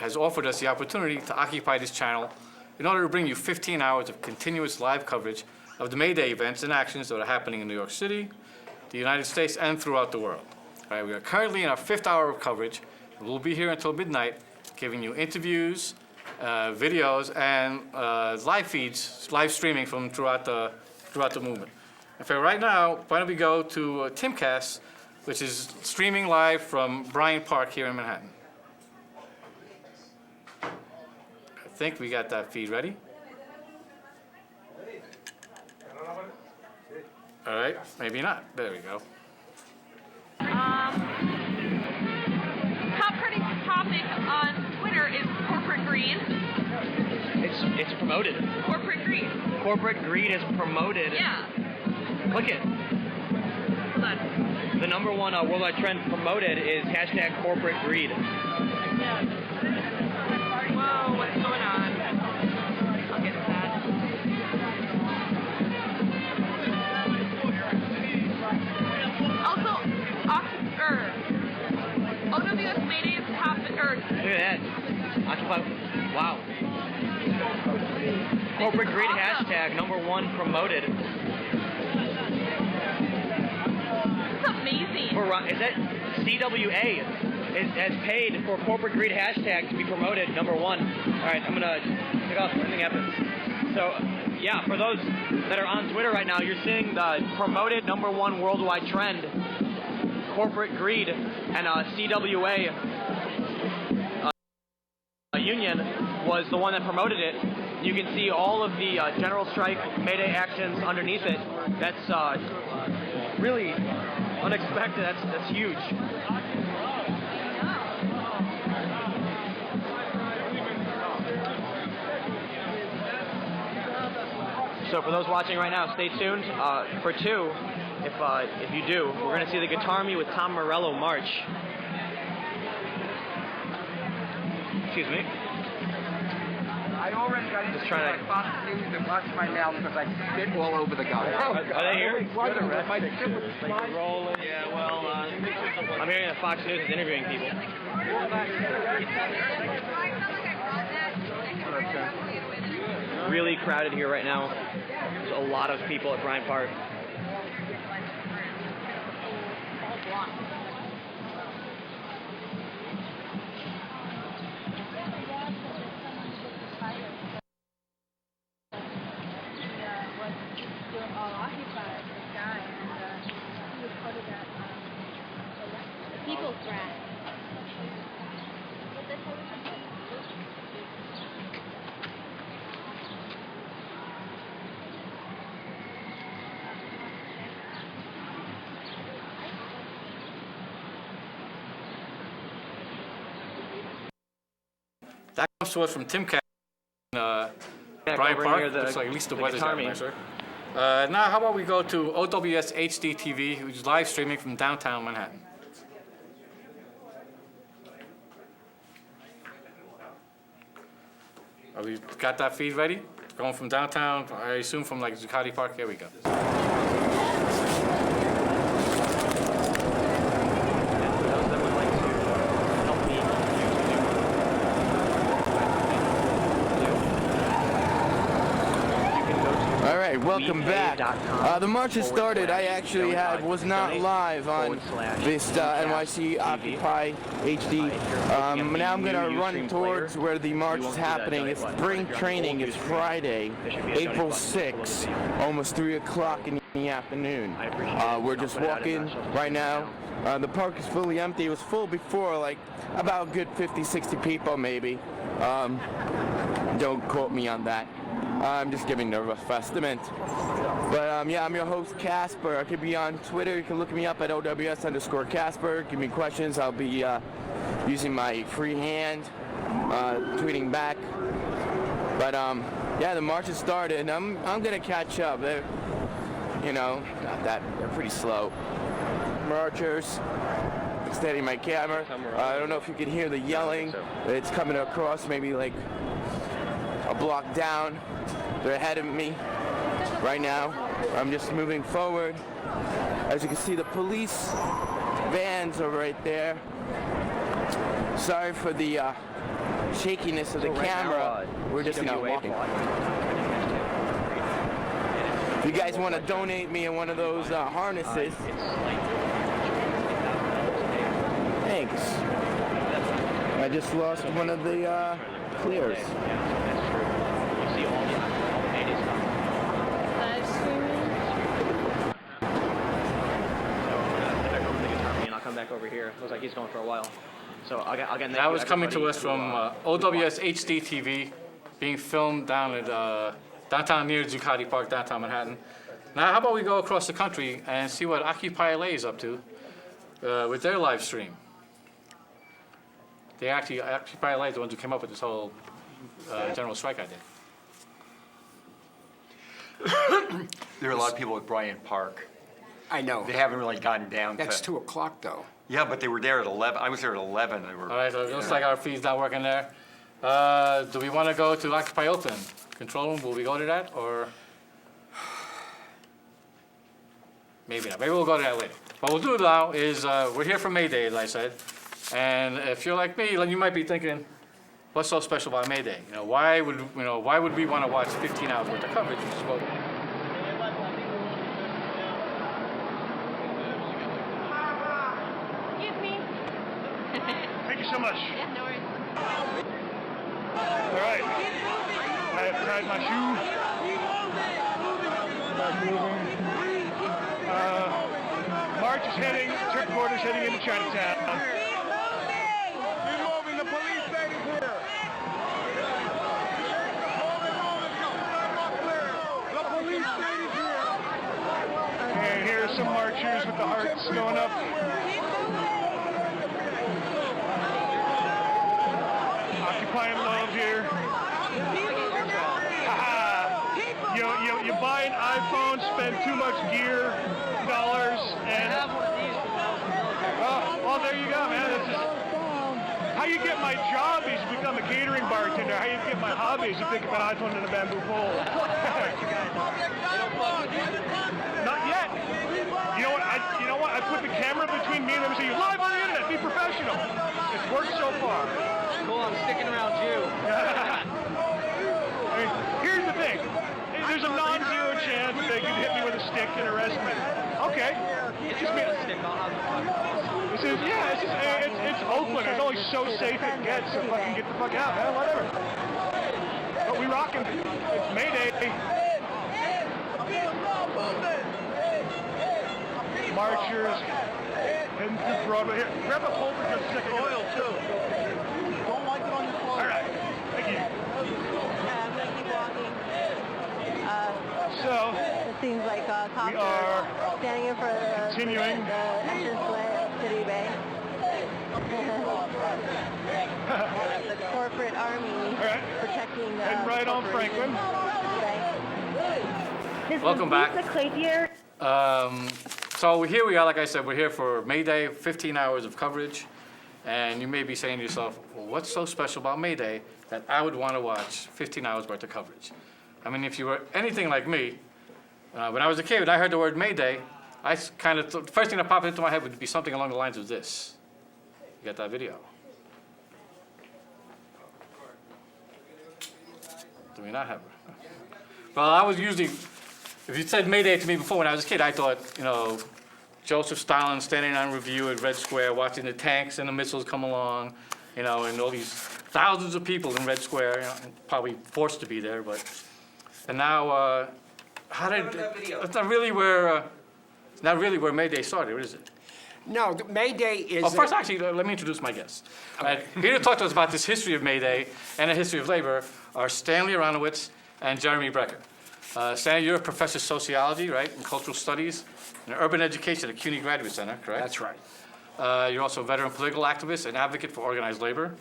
has offered us the opportunity to occupy this channel in order to bring you 15 hours of continuous live coverage of the May Day events and actions that are happening in New York City, the United States, and throughout the world. All right, we are currently in our 5th hour of coverage. We'll be here until midnight, giving you interviews, videos, and live feeds, live streaming from throughout the movement. In fact, right now, why don't we go to Timcast, which is streaming live from Bryant Park here in Manhattan. I think we got that feed ready. All right, maybe not. There we go. Top trending topic on Twitter is corporate greed. It's promoted. Corporate greed. Corporate greed is promoted. Yeah. Click it. Hold on. The number one worldwide trend promoted is hashtag corporate greed. Whoa, what's going on? I'll get to that. Also, OWS May Day is happening. Look at that. Occupy. Wow. Corporate greed hashtag number one promoted. It's amazing. Is that CWA has paid for corporate greed hashtag to be promoted number one. All right, I'm gonna take off. Anything happens. So yeah, for those that are on Twitter right now, you're seeing the promoted number one worldwide trend. Corporate greed and CWA union was the one that promoted it. You can see all of the general strike, May Day actions underneath it. That's really unexpected. That's huge. So for those watching right now, stay tuned for 2. If you do, we're going to see the Guitar Me with Tom Morello march. Excuse me. I already got into my Fox News and watched my mouth because I spit all over the guy. Are they here? Rolling. Yeah, well, I'm hearing that Fox News is interviewing people. Really crowded here right now. There's a lot of people at Bryant Park. People's Threat. That comes to us from Timcast in Bryant over Park. near the- Looks like at least the the weather's Guitar gotten Me. nicer. Now, how about we go to OWS HD TV, who's live streaming from downtown Manhattan. We got that feed ready? Going from downtown, I assume from like Zuccotti Park. Here we go. All right, welcome back. The march has started. I actually was not live on this NYC Occupy HD. Now I'm going to run towards where the march is happening. It's spring training. It's Friday, April 6th, almost 3 o'clock in the afternoon. We're just walking right now. The park is fully empty. It was full before, like about a good 50, 60 people maybe. Don't quote me on that. I'm just giving a rough estimate. But yeah, I'm your host, Casper. I could be on Twitter. You can look me up at OWS_Casper. Give me questions. I'll be using my free hand, tweeting back. But yeah, the march has started. I'm gonna catch up. They're, you know, not that. They're pretty slow. Marchers. Steady my camera. I don't know if you can hear the yelling. It's coming across maybe like a block down. They're ahead of me right now. I'm just moving forward. As you can see, the police vans are right there. Sorry for the shakiness of the So right now, camera, we're just not CWA walking. blog. If you guys want to donate me in one of those harnesses, thanks. I just lost one of the clears. Yeah, that's true. You see all the Mayday stuff. Live streaming. So we're gonna head back over to the guitar and I'll come back over here. Looks like he's going for a while. So I'll get That was coming to us from OWS watch. HD TV, being filmed down at downtown near Zuccotti Park, downtown Manhattan. Now, how about we go across the country and see what Occupy LA is up to with their live stream? They actually, Occupy LA is the ones who came up with this whole general strike idea. There are a lot of people at Bryant Park. I know. They haven't really gotten down That's to. 2 o'clock, though. Yeah, but they were there at 11. I was there at 11. They were. All right, so it looks like our feed's not working there. Do we want to go to Occupy Oakland? Control room, will we go to that, or? Maybe not, maybe we'll go to that later. What we'll do now is, we're here for May Day, as I said, and if you're like me, then you might be thinking, what's so special about May Day? Why would we want to watch 15 hours worth of coverage? Which is what Excuse me. Thank you so much. Yeah, no worries. All right. I have tied my shoe. Back moving. March is heading, Turk Border's heading into Chinatown. Moving, the police state is here. The police state is here. And here are some marchers with the hearts going up. Occupying love here. You buy an iPhone, spend too much gear, dollars, and oh, there you go, man. That's just how you get my job is to become a catering bartender. How you get my hobby is to pick up an iPhone in a bamboo pole. Not yet. You know what? I put the camera between me and them and say, "You're live on the internet. Be professional." It's worked so far. Cool, I'm sticking around you. I mean, here's the thing. There's a non-zero chance that they could hit me with a stick and arrest me. Okay. It's just made a stick on. It's Oakland. It's only so safe it gets, so fucking get the fuck out, man. Whatever. But we rockin'. It's May Day. Marchers heading through Broadway. Here, grab a pole for just a second. Oil, too. Don't like it on your clothes. All right. Thank you. I'm going to keep walking. So, It seems like cops we are standing in front of continuing. the entranceway of City Bay. The corporate army All right. protecting Heading right on corporations. Franklin. Welcome back. So here we are, like I said, we're here for May Day, 15 hours of coverage. And you may be saying to yourself, well, what's so special about May Day that I would want to watch 15 hours worth of coverage? I mean, if you were anything like me, when I was a kid, when I heard the word May Day, I kind of, the first thing that popped into my head would be something along the lines of this. You got that video? Do we not have it? Well, I was usually, if you said May Day to me before when I was a kid, I thought, Joseph Stalin standing on review at Red Square, watching the tanks and the missiles come along, and all these thousands of people in Red Square, probably forced to be there, but, and now, it's not really where May Day started, is it? No, May Day is... Well, first, actually, let me introduce my guests. Here to talk to us about this history of May Day and the history of labor are Stanley Aronowitz and Jeremy Brecker. Stanley, you're a professor of sociology, right, and cultural studies and urban education at CUNY Graduate Center, correct? That's right. You're also a veteran political activist and advocate for organized labor.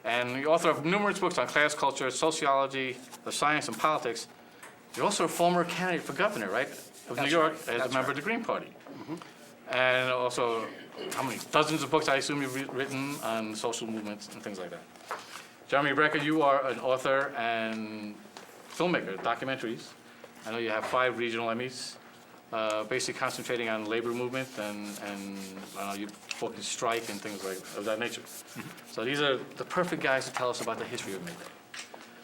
And the author of numerous books on class culture, sociology, the science, and politics. You're also a former candidate for governor, right, of New York as a member of the Green Party. And also, how many? Dozens of books, I assume you've written on social movements and things like that. Jeremy Brecker, you are an author and filmmaker, documentaries. I know you have 5 regional Emmys. basically concentrating on labor movement and you focus strike and things like of that nature. So these are the perfect guys to tell us about the history of May Day.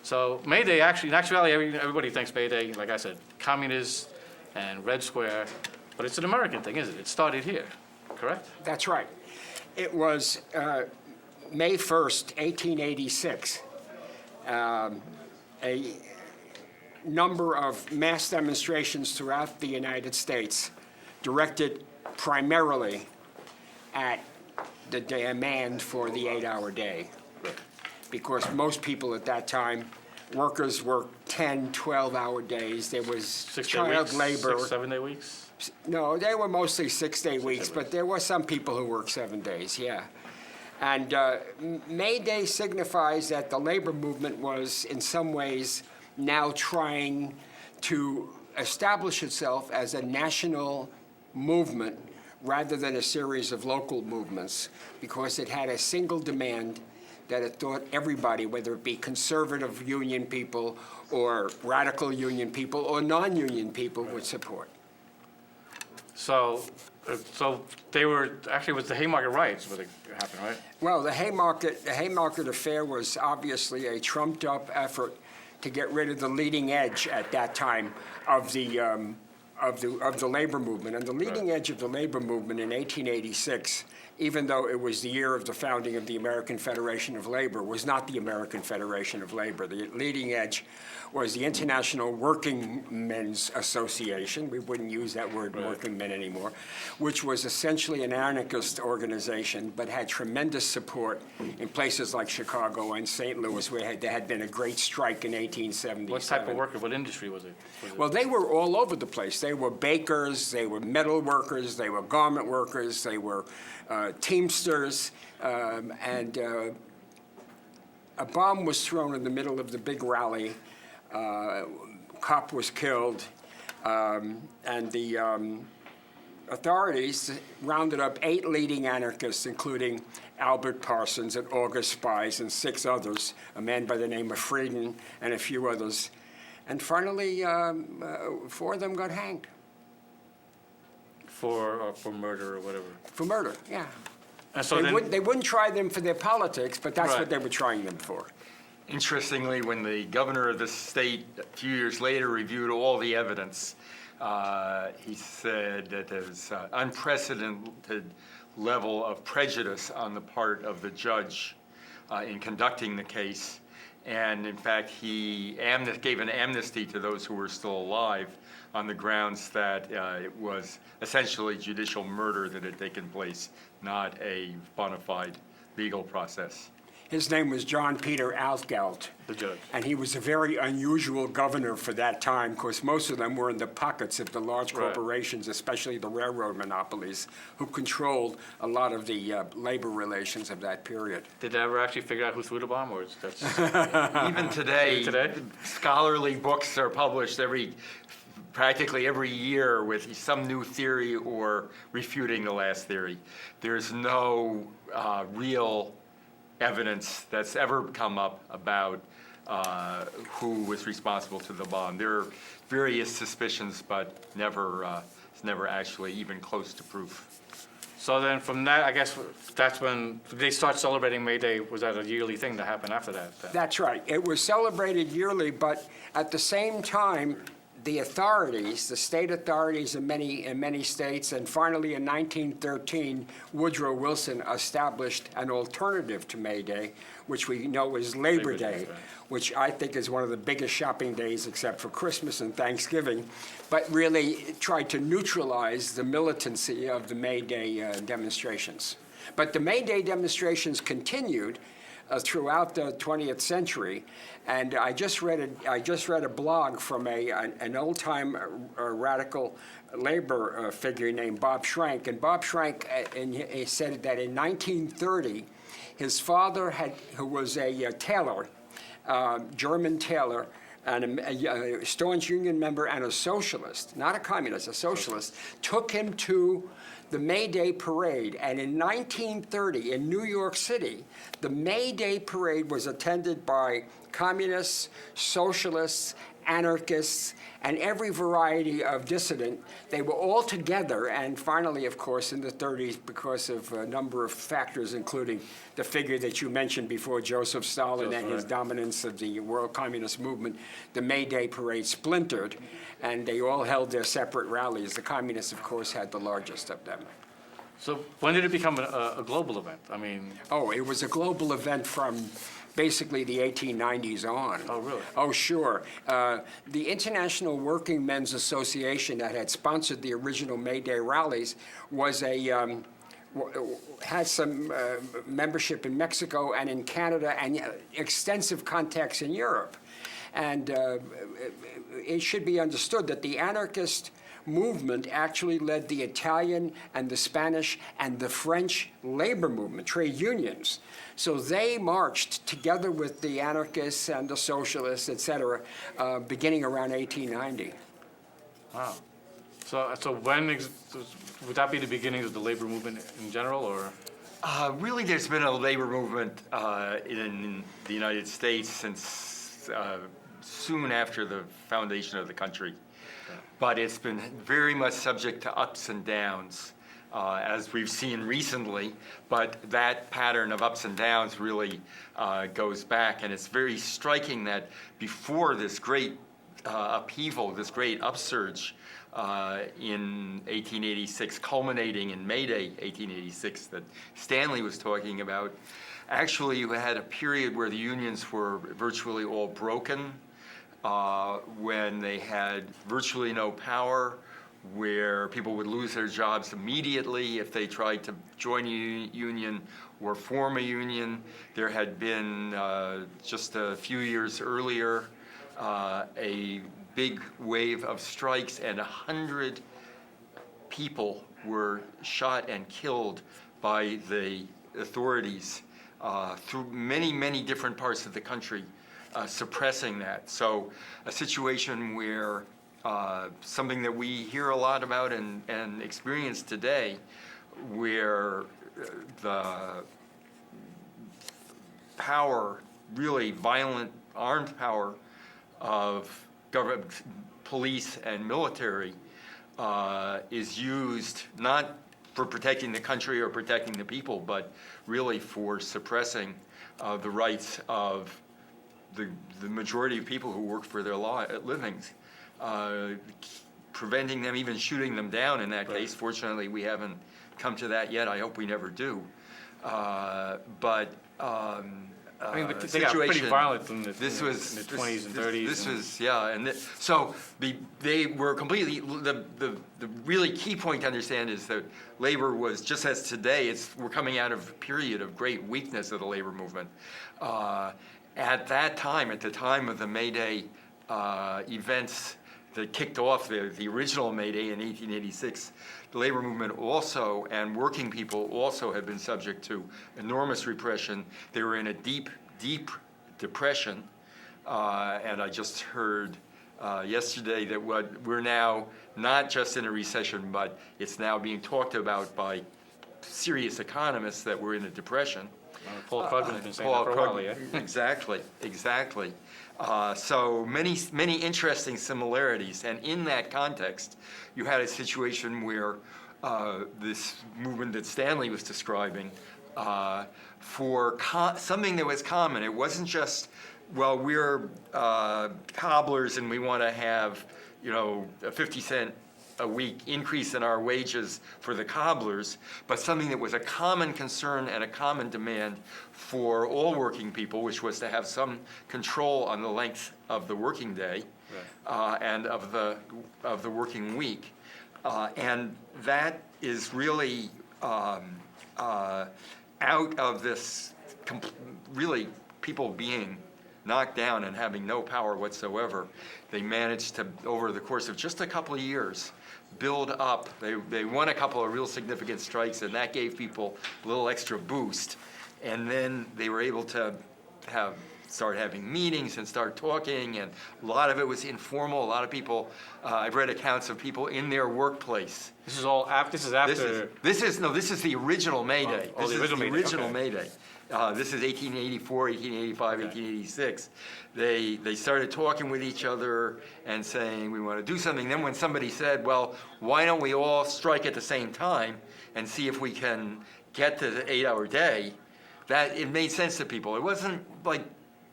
So May Day, actually, in actuality, everybody thinks May Day, like I said, communist and Red Square, but it's an American thing, isn't it? It started here, correct? That's right. It was May 1st, 1886. A number of mass demonstrations throughout the United States directed primarily at the demand for the 8-hour day. Because most people at that time, workers worked 10, 12-hour days. There was 6 day child weeks, labor. 6, 7 day weeks? No, they were mostly 6-day weeks, but there were some people who worked 7 days, yeah. And May Day signifies that the labor movement was, in some ways, now trying to establish itself as a national movement rather than a series of local movements, because it had a single demand that it thought everybody, whether it be conservative union people or radical union people or non-union people, would support. So they were, actually, it was the Haymarket riots when it happened, right? Well, the Haymarket affair was obviously a trumped-up effort to get rid of the leading edge at that time of the labor movement. And the leading edge of the labor movement in 1886, even though it was the year of the founding of the American Federation of Labor, was not the American Federation of Labor. The leading edge was the International Working Men's Association. We wouldn't use that word working men anymore, which was essentially an anarchist organization, but had tremendous support in places like Chicago and St. Louis, where there had been a great strike in 1877. What type of worker, what industry was it? Well, they were all over the place. They were bakers, they were metal workers, they were garment workers, they were teamsters, and a bomb was thrown in the middle of the big rally. Cop was killed, and the authorities rounded up 8 leading anarchists, including Albert Parsons and August Spies and 6 others, a man by the name of Frieden and a few others. And finally, 4 of them got hanged. For murder or whatever? For murder, yeah. And so They wouldn't try them for their politics, but that's Right. what they were trying them for. Interestingly, when the governor of the state a few years later reviewed all the evidence, he said that there's an unprecedented level of prejudice on the part of the judge in conducting the case. And in fact, he gave an amnesty to those who were still alive on the grounds that it was essentially judicial murder that had taken place, not a bona fide legal process. His name was John Peter Altgeld. The judge. And he was a very unusual governor for that time, because most of them were in the pockets of the large Right. corporations, especially the railroad monopolies, who controlled a lot of the labor relations of that period. Did they ever actually figure out who threw the bomb, or is that Even today, Today? scholarly books are published practically every year with some new theory or refuting the last theory. There's no real evidence that's ever come up about who was responsible to the bomb. There are various suspicions, but it's never actually even close to proof. So then from that, I guess that's when they start celebrating May Day. Was that a yearly thing that happened after that? Then? That's right. It was celebrated yearly, but at the same time, the authorities, the state authorities in many states, and finally in 1913, Woodrow Wilson established an alternative to May Day, which we know is Labor Day, right. which I think is one of the biggest shopping days except for Christmas and Thanksgiving, but really tried to neutralize the militancy of the May Day demonstrations. But the May Day demonstrations continued throughout the 20th century, and I just read a blog from an old-time radical labor figure named Bob Schrank, and Bob Schrank he said that in 1930, his father who was a tailor, German tailor, and a staunch union member and a socialist, not a communist, a socialist, took him to the May Day Parade. And in 1930, in New York City, the May Day Parade was attended by communists, socialists, anarchists, and every variety of dissident. They were all together, and finally, of course, in the 30s, because of a number of factors, including the figure that you mentioned before, Joseph Stalin, and his dominance of the world communist movement, the May Day parade splintered, and they all held their separate rallies. The communists, of course, had the largest of them. So when did it become a global event? I mean, Oh, it was a global event from basically the 1890s on. Oh, really? Oh, sure. The International Working Men's Association that had sponsored the original May Day rallies was had some membership in Mexico and in Canada and extensive contacts in Europe. And it should be understood that the anarchist movement actually led the Italian and the Spanish and the French labor movement, trade unions. So they marched together with the anarchists and the socialists, et cetera, beginning around 1890. wow. So when, would that be the beginning of the labor movement in general, or? Really, there's been a labor movement in the United States since soon after the foundation of the country. But it's been very much subject to ups and downs, as we've seen recently. But that pattern of ups and downs really goes back. And it's very striking that before this great upheaval, this great upsurge in 1886, culminating in May Day 1886 that Stanley was talking about, actually you had a period where the unions were virtually all broken, when they had virtually no power, where people would lose their jobs immediately if they tried to join a union or form a union. There had been, just a few years earlier, a big wave of strikes, and 100 people were shot and killed by the authorities through many, many different parts of the country. Suppressing that. So a situation where something that we hear a lot about and experience today, where the power, really violent armed power of government, police and military is used not for protecting the country or protecting the people, but really for suppressing the rights of the majority of people who work for their livings, preventing them, even shooting them down in that case. Fortunately, we haven't come to that yet. I hope we never do. I mean, but they got pretty violent in the 20s and 30s. This was, yeah, and so they were completely, the really key point to understand is that labor was, just as today, we're coming out of a period of great weakness of the labor movement. At that time, at the time of the May Day events that kicked off the original May Day in 1886, the labor movement also, and working people also, had been subject to enormous repression. They were in a deep, deep depression. And I just heard yesterday that we're now not just in a recession, but it's now being talked about by serious economists that we're in a depression. Paul Krugman's been saying that for a while, yeah. Exactly. So many interesting similarities, and in that context, you had a situation where this movement that Stanley was describing, for something that was common. It wasn't just, well, we're cobblers and we want to have, a 50-cent a week increase in our wages for the cobblers, but something that was a common concern and a common demand for all working people, which was to have some control on the length of the working day, and of the working week. And that is really out of this really people being knocked down and having no power whatsoever. They managed to, over the course of just a couple of years, build up. They won a couple of real significant strikes, and that gave people a little extra boost. And then they were able to have started having meetings and started talking, and a lot of it was informal. A lot of people, I've read accounts of people in their workplace. This is all after, this is after. This is the original May Day. Oh, the original May Day, okay. May Day. This is 1884, 1885, 1886. They started talking with each other and saying, we want to do something. Then when somebody said, well, why don't we all strike at the same time and see if we can get to the 8-hour day, that it made sense to people. It wasn't like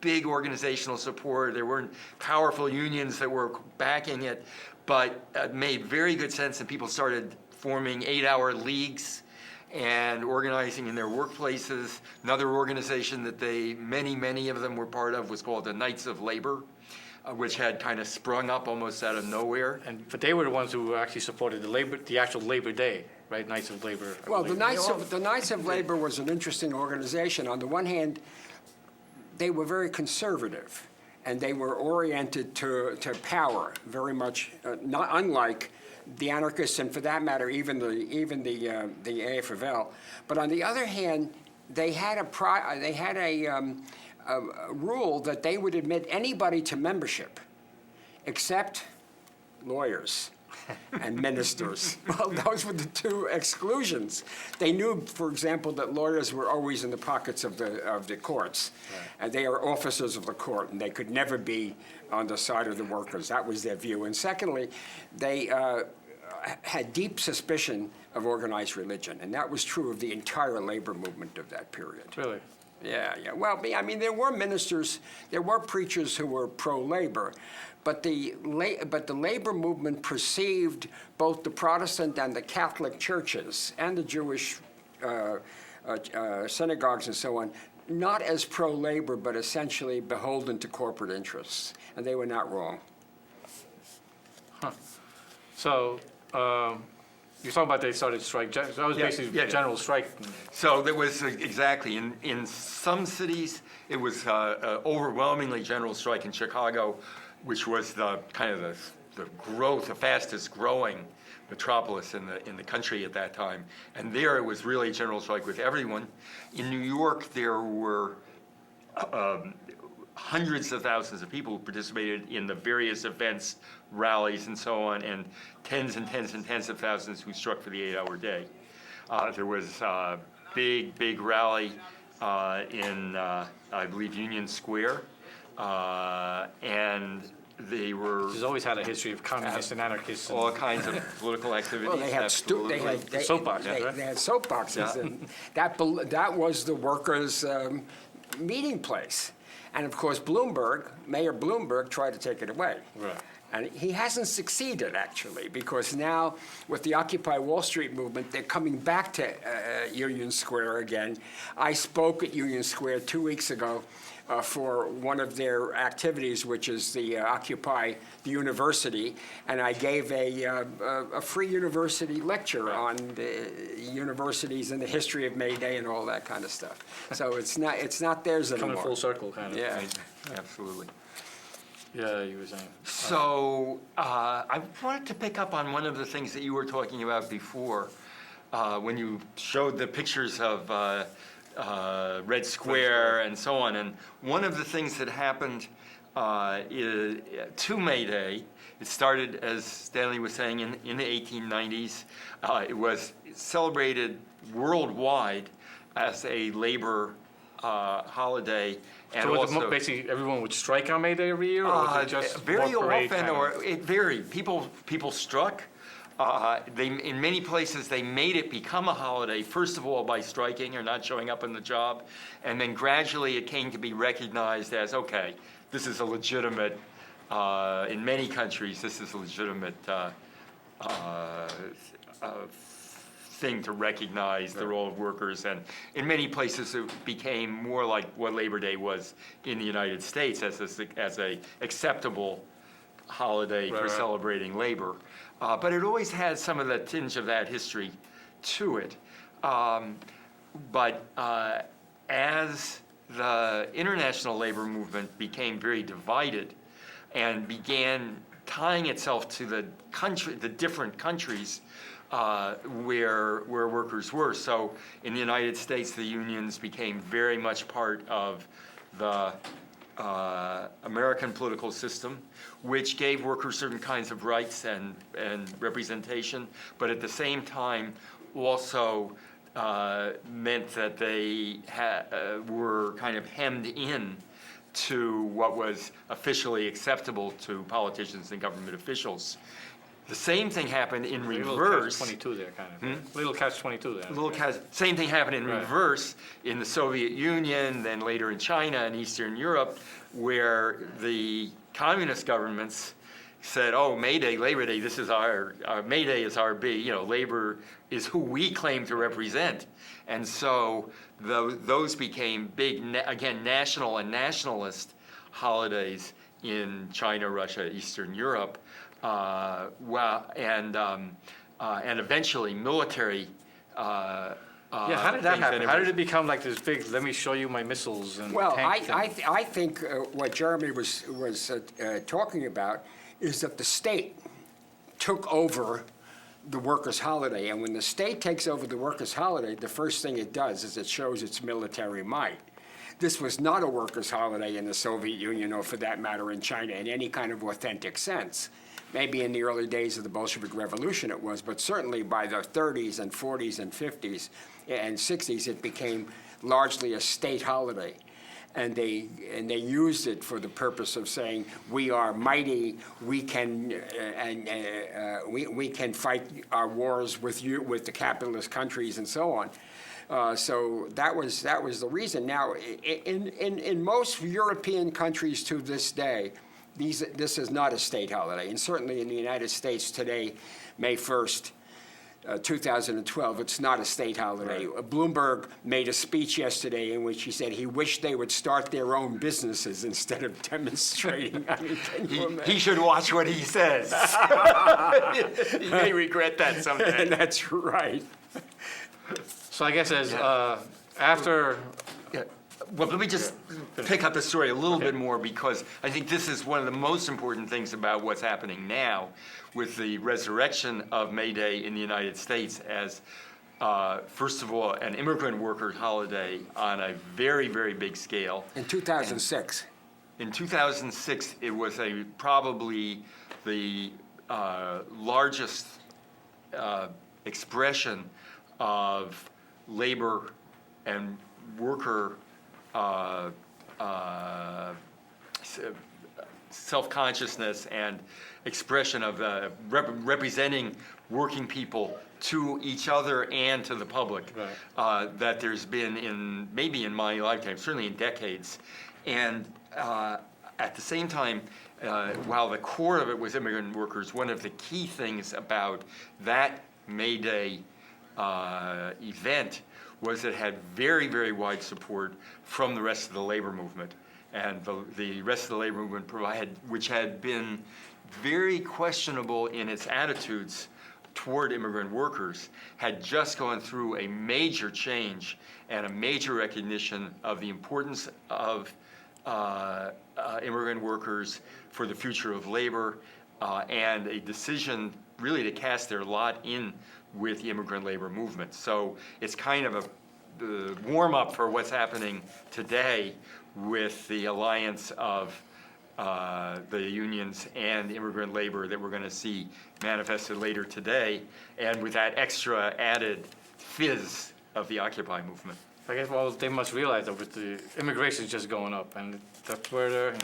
big organizational support. There weren't powerful unions that were backing it, but it made very good sense, and people started forming 8-hour leagues and organizing in their workplaces. Another organization that many of them were part of was called the Knights of Labor, which had kind of sprung up almost out of nowhere. But they were the ones who actually supported the actual Labor Day, right? Knights of Labor. I Well, the believe. Knights of Labor was an interesting organization. On the one hand, they were very conservative, and they were oriented to power, very much, not unlike the anarchists, and for that matter, even the AFL. But on the other hand, they had a rule that they would admit anybody to membership, except lawyers and ministers. Well, those were the two exclusions. They knew, for example, that lawyers were always in the pockets of the courts, and they are officers of the court, and they could never be on the side of the workers. That was their view. And secondly, they had deep suspicion of organized religion, and that was true of the entire labor movement of that period. Really? Yeah. Well, I mean, there were ministers, there were preachers who were pro-labor, but the labor movement perceived both the Protestant and the Catholic churches and the Jewish synagogues and so on, not as pro-labor, but essentially beholden to corporate interests, and they were not wrong. So, you're talking about they started strike, that was basically general strike. So there was, exactly, in some cities, it was overwhelmingly general strike. In Chicago, which was the fastest growing metropolis in the country at that time. And there it was really general strike with everyone. In New York, there were hundreds of thousands of people who participated in the various events, rallies, and so on, and tens and tens and tens of thousands who struck for the 8-hour day. There was a big rally in, I believe, Union Square, and they were She's always had a history of communists and anarchists. all kinds of political activities. Well, they had absolutely. Soapboxes, right? They had soapboxes, and that was the workers' meeting place. And of course, Mayor Bloomberg tried to take it away. Right. And he hasn't succeeded, actually, because now with the Occupy Wall Street movement, they're coming back to Union Square again. I spoke at Union Square 2 weeks ago for one of their activities, which is the Occupy the University, and I gave a free university lecture on the universities and the history of May Day and all that kind of stuff. So it's not theirs anymore. Coming full circle, kind of. Yeah. Absolutely. Yeah, you were saying. So I wanted to pick up on one of the things that you were talking about before, when you showed the pictures of Red Square and so on. And one of the things that happened to May Day, it started, as Stanley was saying, in the 1890s. It was celebrated worldwide as a labor holiday. And So also, basically, everyone would strike on May Day every year, or was it just very more parade often, kind of? or it varied. People struck. In many places, they made it become a holiday, first of all, by striking or not showing up on the job. And then gradually it came to be recognized as, okay, this is a legitimate, in many countries, this is a legitimate thing to recognize the role of workers. And in many places, it became more like what Labor Day was in the United States as a acceptable holiday for celebrating labor. But it always had some of the tinge of that history to it. But as the international labor movement became very divided and began tying itself to the different countries where workers were. So in the United States, the unions became very much part of the American political system, which gave workers certain kinds of rights and representation, but at the same time also meant that they were kind of hemmed in to what was officially acceptable to politicians and government officials. The same thing happened in reverse. Little catch-22 there, kind of. Little catch-22 there. Same thing happened in Right. reverse in the Soviet Union, then later in China and Eastern Europe, where the communist governments said, oh, May Day, Labor Day, this is our May Day is our big, labor is who we claim to represent. And so those became big, again, national and nationalist holidays in China, Russia, Eastern Europe. And eventually military. Yeah, how did that happen? How did it become like this big, let me show you my missiles and Well, tank thing? I think what Jeremy was talking about is that the state took over the workers' holiday. And when the state takes over the workers' holiday, the first thing it does is it shows its military might. This was not a workers' holiday in the Soviet Union, or for that matter in China, in any kind of authentic sense. Maybe in the early days of the Bolshevik Revolution it was, but certainly by the 30s and 40s and 50s and 60s, it became largely a state holiday. And they used it for the purpose of saying, we are mighty, we can we can fight our wars with you, with the capitalist countries and so on. So that was the reason. Now, in most European countries to this day, this is not a state holiday, and certainly in the United States today, May 1st, 2012, it's not a state holiday. Right. Bloomberg made a speech yesterday in which he said he wished they would start their own businesses instead of demonstrating. I mean, can you imagine? He should watch what he says. He may regret that someday. That's right. So I guess as, after, Yeah. Well, let me just pick up the story a little bit more, because I think this is one of the most important things about what's happening now with the resurrection of May Day in the United States as, first of all, an immigrant worker holiday on a very, very big scale. In 2006. In 2006, it was probably the largest expression of labor and worker self-consciousness and expression of representing working people to each other and to the public, Right. that there's been maybe in my lifetime, certainly in decades. And at the same time, while the core of it was immigrant workers, one of the key things about that May Day event was it had very, very wide support from the rest of the labor movement. And the rest of the labor movement which had been very questionable in its attitudes toward immigrant workers, had just gone through a major change and a major recognition of the importance of immigrant workers for the future of labor, and a decision really to cast their lot in with the immigrant labor movement. So it's kind of a warm-up for what's happening today with the alliance of the unions and immigrant labor that we're going to see manifested later today, and with that extra added fizz of the Occupy movement. I guess, well, they must realize that with the immigration just going up, and that's where they're,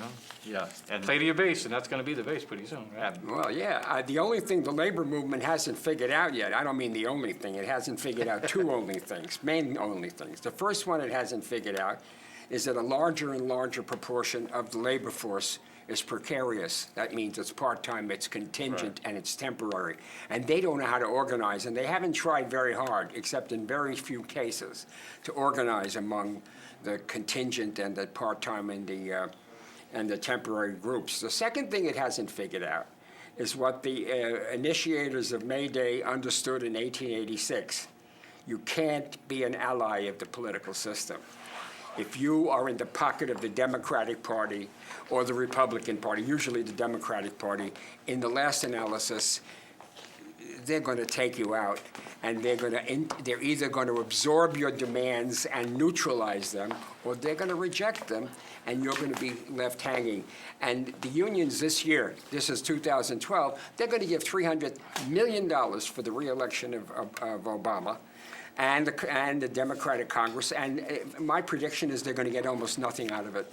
Yeah, and play to your base, and that's gonna be the base pretty soon, right? Well, yeah, the only thing the labor movement hasn't figured out yet, I don't mean the only thing, it hasn't figured out two only things, main only things. The first one it hasn't figured out is that a larger and larger proportion of the labor force is precarious. That means it's part-time, it's contingent, and it's temporary. And they don't know how to organize, and they haven't tried very hard, except in very few cases, to organize among the contingent and the part-time and the temporary groups. The second thing it hasn't figured out is what the initiators of May Day understood in 1886. You can't be an ally of the political system. If you are in the pocket of the Democratic Party or the Republican Party, usually the Democratic Party, in the last analysis, they're going to take you out, and they're either going to absorb your demands and neutralize them, or they're going to reject them, and you're going to be left hanging. And the unions this year, this is 2012, they're going to give $300 million for the reelection of Obama and the Democratic Congress, and my prediction is they're going to get almost nothing out of it.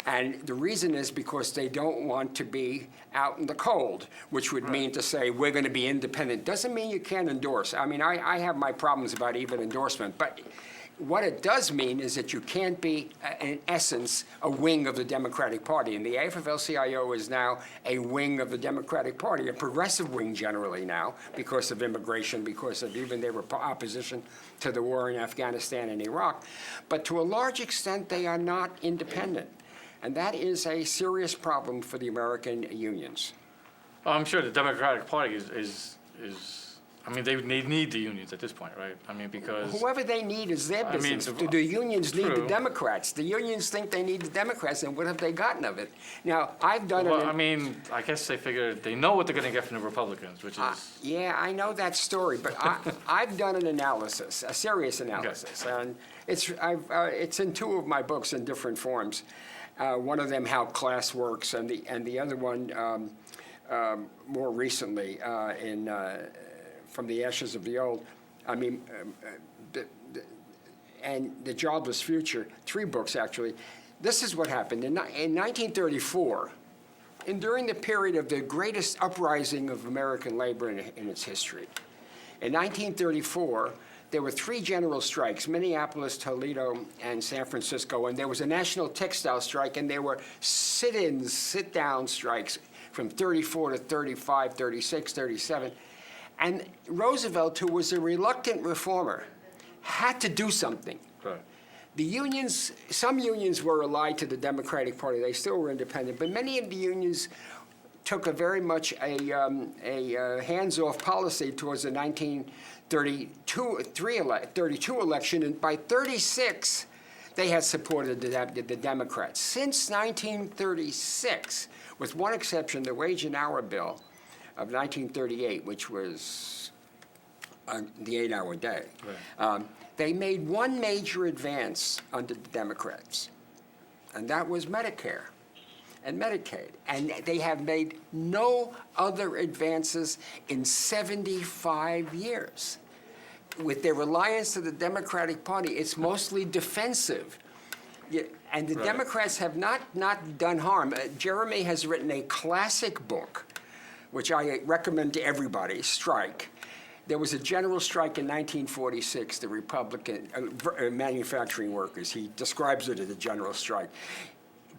And the reason is because they don't want to be out in the cold, which would mean to say, we're going to be independent. Doesn't mean you can't endorse. I mean, I have my problems about even endorsement, but what it does mean is that you can't be, in essence, a wing of the Democratic Party. And the AFL-CIO is now a wing of the Democratic Party, a progressive wing generally now, because of immigration, because of even their opposition to the war in Afghanistan and Iraq. But to a large extent, they are not independent. And that is a serious problem for the American unions. Well, I'm sure the Democratic Party is I mean, they need the unions at this point, right? I mean, because. Whoever they need is their I mean, business. Do the unions need the true. Democrats? The unions think they need the Democrats, and what have they gotten of it? Now, I've done Well, it. I mean, I guess they figure they know what they're going to get from the Republicans, which is. Yeah, I know that story, but I've done an analysis, a serious analysis, and it's in two of my books in different forms. One of them, How Class Works, and the other one, more recently, From the Ashes of the Old. I mean, and The Jobless Future. 3 books actually. This is what happened in 1934, and during the period of the greatest uprising of American labor in its history. In 1934, there were 3 general strikes, Minneapolis, Toledo, and San Francisco, and there was a national textile strike, and there were sit-ins, sit-down strikes from 34 to 35, 36, 37. And Roosevelt, who was a reluctant reformer, had to do something. Right. The unions, some unions were allied to the Democratic Party. They still were independent, but many of the unions took a very much a hands-off policy towards the 1932 election, and by 36, they had supported the Democrats. Since 1936, with one exception, the Wage and Hour Bill of 1938, which was the 8-hour day, Right. they made one major advance under the Democrats, and that was Medicare and Medicaid. And they have made no other advances in 75 years. With their reliance to the Democratic Party, it's mostly defensive. And the Right. Democrats have not done harm. Jeremy has written a classic book, which I recommend to everybody, Strike. There was a general strike in 1946, the Republican manufacturing workers. He describes it as a general strike.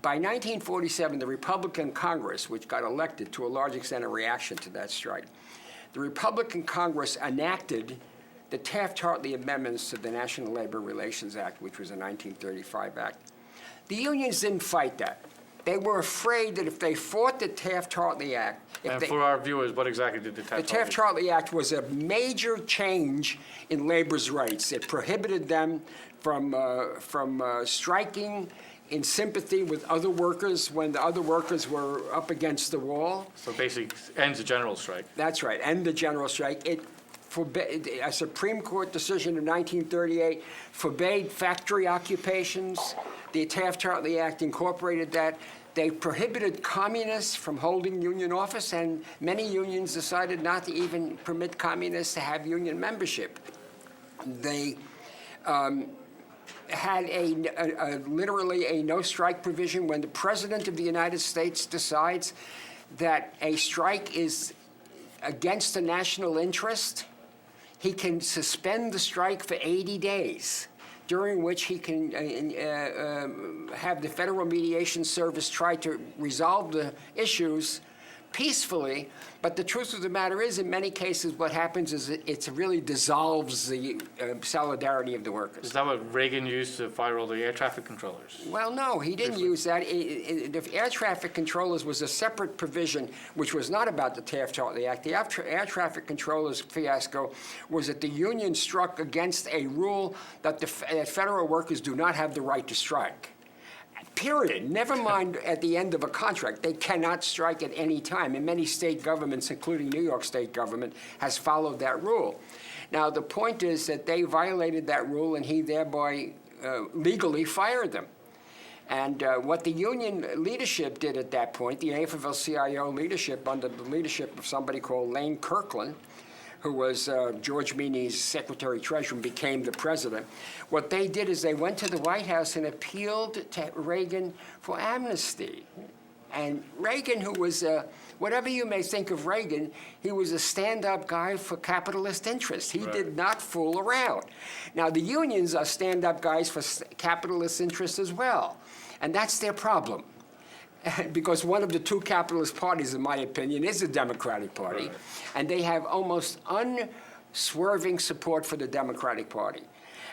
By 1947, the Republican Congress, which got elected to a large extent in reaction to that strike, the Republican Congress enacted the Taft-Hartley amendments to the National Labor Relations Act, which was a 1935 act. The unions didn't fight that. They were afraid that if they fought the Taft-Hartley Act, And for our viewers, what exactly did the the Taft-Hartley? Taft-Hartley Act was a major change in labor's rights. It prohibited them from striking in sympathy with other workers when the other workers were up against the wall. So basically ends the general strike. That's right, and the general strike. It forbade, a Supreme Court decision in 1938 forbade factory occupations. The Taft-Hartley Act incorporated that. They prohibited communists from holding union office, and many unions decided not to even permit communists to have union membership. They had literally a no-strike provision. When the President of the United States decides that a strike is against the national interest, he can suspend the strike for 80 days, during which he can have the Federal Mediation Service try to resolve the issues peacefully. But the truth of the matter is, in many cases, what happens is it really dissolves the solidarity of the workers. Is that what Reagan used to fire all the air traffic controllers? Well, no, he didn't use that. The air traffic controllers was a separate provision, which was not about the Taft-Hartley Act. The air traffic controllers fiasco was that the union struck against a rule that federal workers do not have the right to strike. period. Never mind at the end of a contract. They cannot strike at any time. And many state governments, including New York State government, has followed that rule. Now, the point is that they violated that rule, and he thereby legally fired them. And what the union leadership did at that point, the AFL-CIO leadership, under the leadership of somebody called Lane Kirkland, who was George Meany's secretary-treasurer and became the president, what they did is they went to the White House and appealed to Reagan for amnesty. And Reagan, who was, whatever you may think of Reagan, he was a stand-up guy for capitalist interests. He did not fool around. Now, the unions are stand-up guys for capitalist interests as well. And that's their problem. Because one of the two capitalist parties, in my opinion, is the Democratic Party. Right. And they have almost unswerving support for the Democratic Party.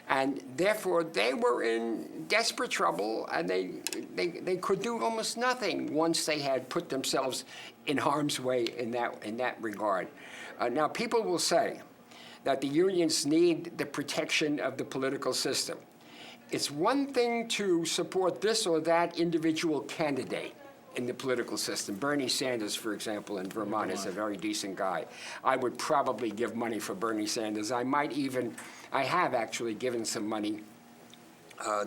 And therefore, they were in desperate trouble, and they could do almost nothing once they had put themselves in harm's way in that regard. Now, people will say that the unions need the protection of the political system. It's one thing to support this or that individual candidate in the political system. Bernie Sanders, for example, in Vermont is a very decent guy. I would probably give money for Bernie Sanders. I have actually given some money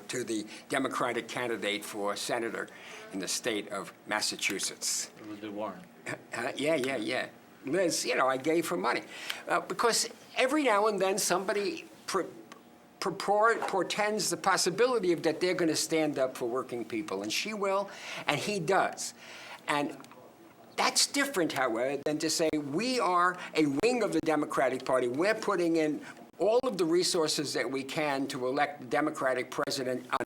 to the Democratic candidate for senator in the state of Massachusetts. Elizabeth Warren. Yeah. Liz, I gave her money. Because every now and then somebody portends the possibility of that they're going to stand up for working people, and she will, and he does. And that's different, however, than to say we are a wing of the Democratic Party. We're putting in all of the resources that we can to elect the Democratic president on